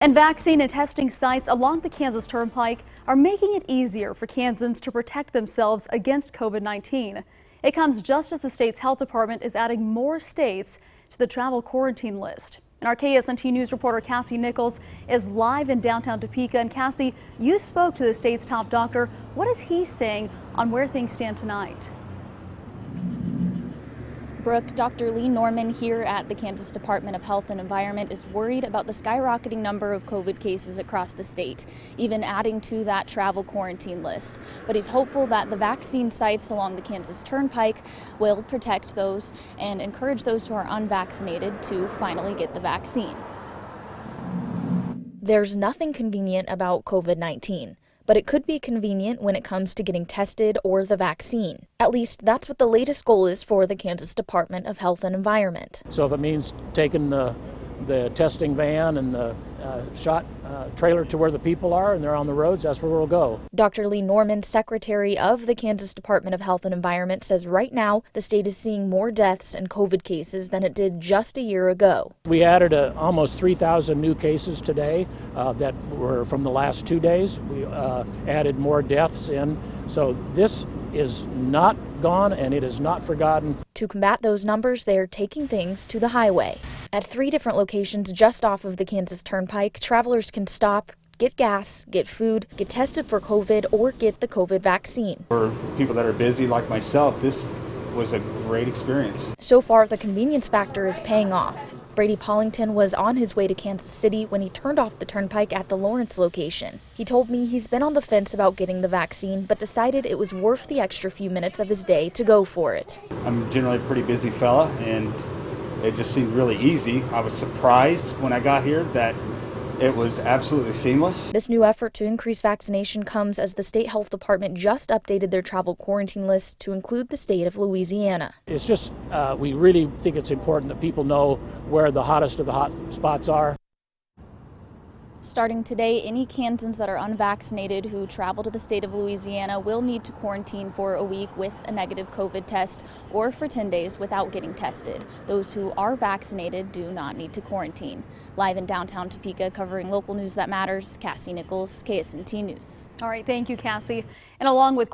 And vaccine and testing sites along the Kansas Turnpike are making it easier for Kansans to protect themselves against COVID-19. It comes just as the state's health department is adding more states to the travel quarantine list. And our KSNT News reporter Cassie Nichols is live in downtown Topeka. And Cassie, you spoke to the state's top doctor. What is he saying on where things stand tonight? Brooke, Dr. Lee Norman here at the Kansas Department of Health and Environment is worried about the skyrocketing number of COVID cases across the state, even adding to that travel quarantine list. But he's hopeful that the vaccine sites along the Kansas Turnpike will protect those and encourage those who are unvaccinated to finally get the vaccine. There's nothing convenient about COVID-19. But it could be convenient when it comes to getting tested or the vaccine. At least that's what the latest goal is for the Kansas Department of Health and Environment. So if it means taking the testing van and the shot trailer to where the people are and they're on the roads, that's where we'll go. Dr. Lee Norman, Secretary of the Kansas Department of Health and Environment, says right now the state is seeing more deaths and COVID cases than it did just a year ago. We added almost 3,000 new cases today that were from the last 2 days. We added more deaths in. So this is not gone and it is not forgotten. To combat those numbers, they are taking things to the highway. At 3 different locations just off of the Kansas Turnpike, travelers can stop, get gas, get food, get tested for COVID, or get the COVID vaccine. For people that are busy like myself, this was a great experience. So far, the convenience factor is paying off. Brady Pollington was on his way to Kansas City when he turned off the turnpike at the Lawrence location. He told me he's been on the fence about getting the vaccine, but decided it was worth the extra few minutes of his day to go for it. I'm generally a pretty busy fella, and it just seemed really easy. I was surprised when I got here that it was absolutely seamless. This new effort to increase vaccination comes as the state health department just updated their travel quarantine list to include the state of Louisiana. It's just, we really think it's important that people know where the hottest of the hot spots are. Starting today, any Kansans that are unvaccinated who travel to the state of Louisiana will need to quarantine for a week with a negative COVID test or for 10 days without getting tested. Those who are vaccinated do not need to quarantine. Live in downtown Topeka, covering local news that matters, Cassie Nichols, KSNT News. All right, thank you, Cassie. And along with